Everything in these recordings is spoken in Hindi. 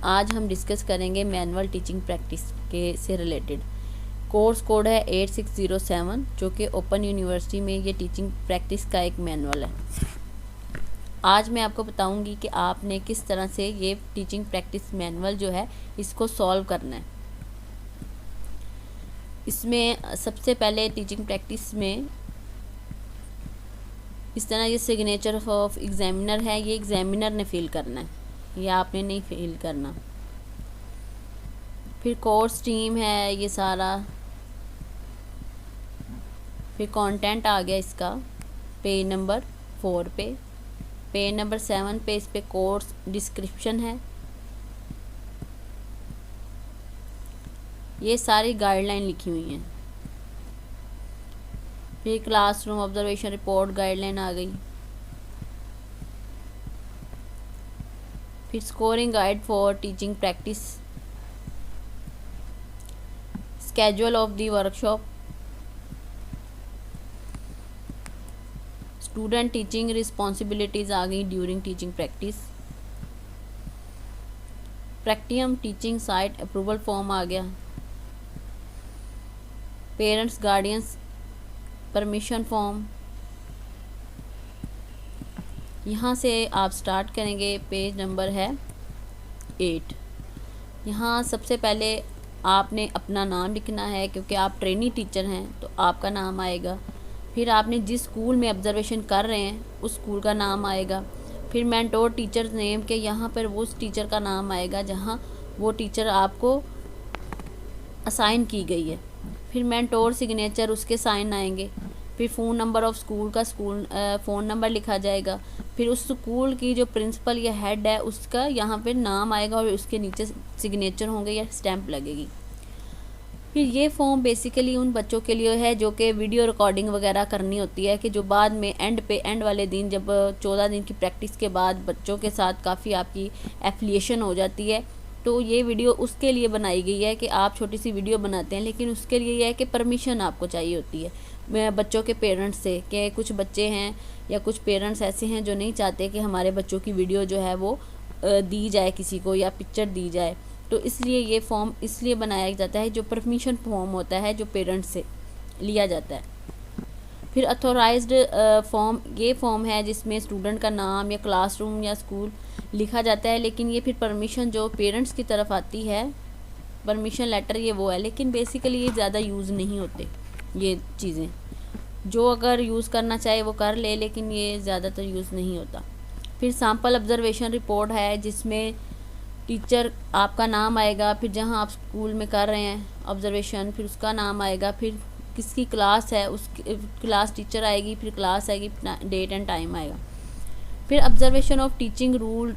आज हम डिस्कस करेंगे मैनुअल टीचिंग प्रैक्टिस के से रिलेटेड। कोर्स कोड है 8607 जो कि ओपन यूनिवर्सिटी में ये टीचिंग प्रैक्टिस का एक मैनुअल है। आज मैं आपको बताऊंगी कि आपने किस तरह से ये टीचिंग प्रैक्टिस मैनुअल जो है इसको सॉल्व करना है। इसमें सबसे पहले टीचिंग प्रैक्टिस में इस तरह ये सिग्नेचर ऑफ एग्जामिनर है, ये एग्जामिनर ने फिल करना है, ये आपने नहीं फिल करना। फिर कोर्स टीम है ये सारा। फिर कंटेंट आ गया इसका पेज नंबर 4 पे। पेज नंबर 7 पे इस पे कोर्स डिस्क्रिप्शन है। ये सारी गाइडलाइन लिखी हुई हैं। फिर क्लासरूम ऑब्जर्वेशन रिपोर्ट गाइडलाइन आ गई। फिर scoring guide for teaching practice, schedule of the workshop, student teaching responsibilities आ गई during teaching practice, practicum teaching site approval form आ गया, पेरेंट्स गार्डियंस परमिशन फॉर्म। यहाँ से आप स्टार्ट करेंगे, पेज नंबर है 8। यहाँ सबसे पहले आपने अपना नाम लिखना है क्योंकि आप ट्रेनी टीचर हैं तो आपका नाम आएगा। फिर आपने जिस स्कूल में ऑब्जर्वेशन कर रहे हैं उस स्कूल का नाम आएगा। फिर मेंटोर टीचर नेम के यहाँ पर वो उस टीचर का नाम आएगा जहाँ वो टीचर आपको असाइन की गई है। फिर मेंटोर सिग्नेचर, उसके साइन आएंगे। फिर फ़ोन नंबर ऑफ स्कूल का फ़ोन नंबर लिखा जाएगा। फिर उस स्कूल की जो प्रिंसिपल या हेड है उसका यहाँ पे नाम आएगा और उसके नीचे सिग्नेचर होंगे या स्टैंप लगेगी। फिर ये फॉर्म बेसिकली उन बच्चों के लिए है जो कि वीडियो रिकॉर्डिंग वगैरह करनी होती है, कि जो बाद में एंड वाले दिन जब 14 दिन की प्रैक्टिस के बाद बच्चों के साथ काफ़ी आपकी एफिलिएशन हो जाती है तो ये वीडियो उसके लिए बनाई गई है कि आप छोटी सी वीडियो बनाते हैं, लेकिन उसके लिए यह है कि परमिशन आपको चाहिए होती है बच्चों के पेरेंट्स से, कि कुछ बच्चे हैं या कुछ पेरेंट्स ऐसे हैं जो नहीं चाहते कि हमारे बच्चों की वीडियो जो है वो दी जाए किसी को या पिक्चर दी जाए, तो इसलिए ये फॉर्म इसलिए बनाया जाता है, जो परमिशन फॉर्म होता है जो पेरेंट्स से लिया जाता है। फिर अथोराइज्ड फॉर्म, ये फॉर्म है जिसमें स्टूडेंट का नाम या क्लासरूम या स्कूल लिखा जाता है, लेकिन ये फिर परमिशन जो पेरेंट्स की तरफ आती है, परमिशन लेटर ये वो है, लेकिन बेसिकली ये ज़्यादा यूज़ नहीं होते ये चीज़ें। जो अगर यूज़ करना चाहे वो कर ले, लेकिन ये ज़्यादातर यूज़ नहीं होता। फिर सैम्पल ऑब्जर्वेशन रिपोर्ट है जिसमें टीचर आपका नाम आएगा, फिर जहाँ आप स्कूल में कर रहे हैं ऑब्जर्वेशन फिर उसका नाम आएगा, फिर किसकी क्लास है उस क्लास टीचर आएगी, फिर क्लास आएगी, डेट एंड टाइम आएगा। फिर ऑब्जर्वेशन ऑफ टीचिंग रूल,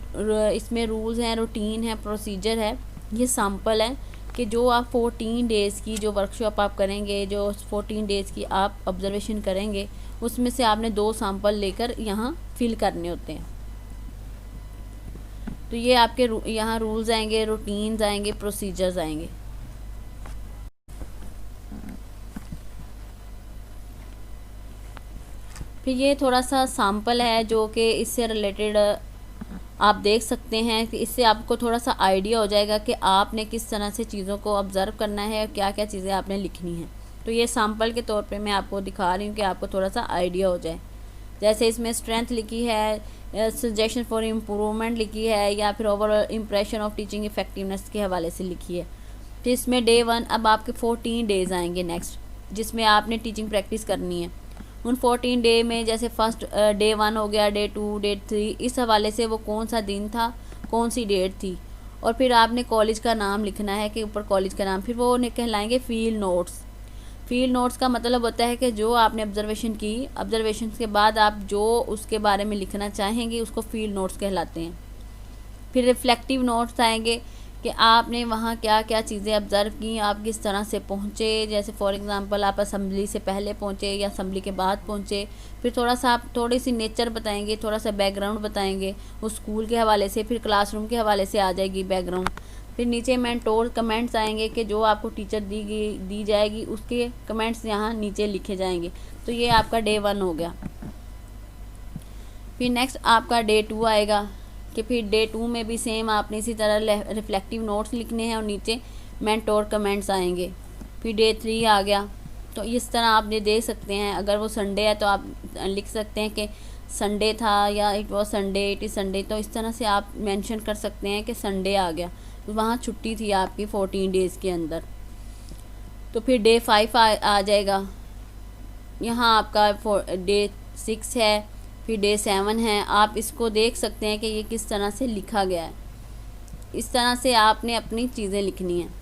इसमें रूल्स हैं, रूटीन है, प्रोसीजर है। ये सैम्पल है कि जो आप 14 डेज़ की जो वर्कशॉप आप करेंगे, जो 14 डेज़ की आप ऑब्जर्वेशन करेंगे उसमें से आपने 2 सैम्पल लेकर यहाँ फिल करने होते हैं। तो ये आपके यहाँ रूल्स आएंगे, रूटीन्स आएंगे, प्रोसीजर्स आएंगे। फिर ये थोड़ा सा सैम्पल है जो कि इससे रिलेटेड आप देख सकते हैं कि इससे आपको थोड़ा सा आइडिया हो जाएगा कि आपने किस तरह से चीज़ों को ऑब्ज़र्व करना है और क्या क्या चीज़ें आपने लिखनी हैं। तो ये सैम्पल के तौर पे मैं आपको दिखा रही हूँ कि आपको थोड़ा सा आइडिया हो जाए। जैसे इसमें स्ट्रेंथ लिखी है, सजेशन फॉर इम्प्रूवमेंट लिखी है, या फिर overall impression of teaching effectiveness के हवाले से लिखी है। फिर इसमें डे 1, अब आपके 14 डेज़ आएंगे नेक्स्ट जिसमें आपने टीचिंग प्रैक्टिस करनी है। उन 14 डे में जैसे फर्स्ट डे 1 हो गया, डे 2, डे 3, इस हवाले से वो कौन सा दिन था, कौन सी डेट थी। और फिर आपने कॉलेज का नाम लिखना है कि ऊपर कॉलेज का नाम। फिर वो कहलाएंगे फील्ड नोट्स। फील्ड नोट्स का मतलब होता है कि जो आपने ऑब्जर्वेशन की, ऑब्जर्वेशन के बाद आप जो उसके बारे में लिखना चाहेंगे उसको फील्ड नोट्स कहलाते हैं। फिर रिफ्लेक्टिव नोट्स आएंगे कि आपने वहाँ क्या क्या चीज़ें ऑब्ज़र्व की, आप किस तरह से पहुँचे। जैसे फॉर एग्ज़ाम्पल आप असम्बली से पहले पहुँचे या असम्बली के बाद पहुँचे। फिर थोड़ा सा आप थोड़ी सी नेचर बताएंगे, थोड़ा सा बैकग्राउंड बताएंगे उस स्कूल के हवाले से। फिर क्लासरूम के हवाले से आ जाएगी बैकग्राउंड। फिर नीचे मेंटोर कमेंट्स आएंगे कि जो आपको टीचर दी जाएगी उसके कमेंट्स यहाँ नीचे लिखे जाएंगे। तो ये आपका डे 1 हो गया। फिर नेक्स्ट आपका डे 2 आएगा। कि फिर डे 2 में भी सेम आपने इसी तरह रिफ्लेक्टिव नोट्स लिखने हैं और नीचे मेंटोर कमेंट्स आएंगे। फिर डे 3 आ गया, तो इस तरह आप ये देख सकते हैं। अगर वो संडे है तो आप लिख सकते हैं कि संडे था या it was Sunday, it is Sunday. तो इस तरह से आप मेंशन कर सकते हैं कि संडे आ गया, तो वहाँ छुट्टी थी आपकी 14 डेज़ के अंदर। तो फिर डे 5 आ जाएगा। यहाँ आपका डे 6 है, फिर डे 7 है। आप इसको देख सकते हैं कि ये किस तरह से लिखा गया है। इस तरह से आपने अपनी चीज़ें लिखनी हैं।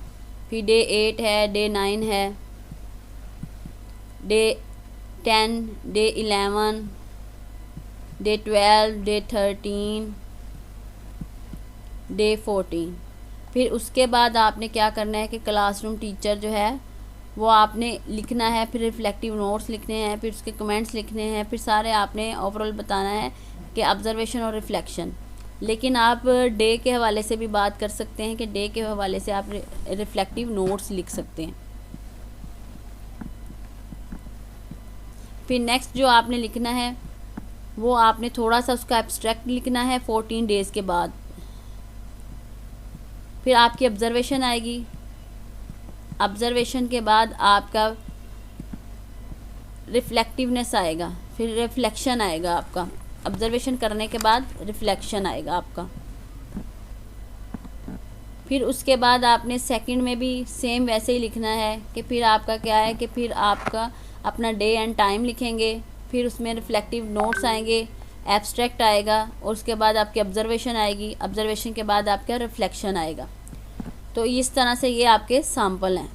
फिर डे 8 है, डे 9 है, day 10, day 11, day 12, day 13, day 14। फिर उसके बाद आपने क्या करना है कि क्लासरूम टीचर जो है वो आपने लिखना है, फिर रिफ्लेक्टिव नोट्स लिखने हैं, फिर उसके कमेंट्स लिखने हैं, फिर सारे आपने ओवरऑल बताना है कि ऑब्जर्वेशन और रिफ्लेक्शन। लेकिन आप डे के हवाले से भी बात कर सकते हैं कि डे के हवाले से आप रिफ्लेक्टिव नोट्स लिख सकते हैं। फिर नेक्स्ट जो आपने लिखना है वो आपने थोड़ा सा उसका एब्स्ट्रैक्ट लिखना है 14 डेज़ के बाद। फिर आपकी ऑब्जर्वेशन आएगी। ऑब्जर्वेशन के बाद आपका रिफ्लेक्टिवनेस आएगा, फिर रिफ्लेक्शन आएगा आपका। ऑब्जर्वेशन करने के बाद रिफ्लेक्शन आएगा आपका। फिर उसके बाद आपने सेकंड में भी सेम वैसे ही लिखना है कि फिर आपका क्या है कि फिर आपका अपना डे एंड टाइम लिखेंगे, फिर उसमें रिफ्लेक्टिव नोट्स आएंगे, एब्स्ट्रैक्ट आएगा और उसके बाद आपकी ऑब्जर्वेशन आएगी। ऑब्जर्वेशन के बाद आपका रिफ्लेक्शन आएगा। तो इस तरह से ये आपके सैम्पल हैं।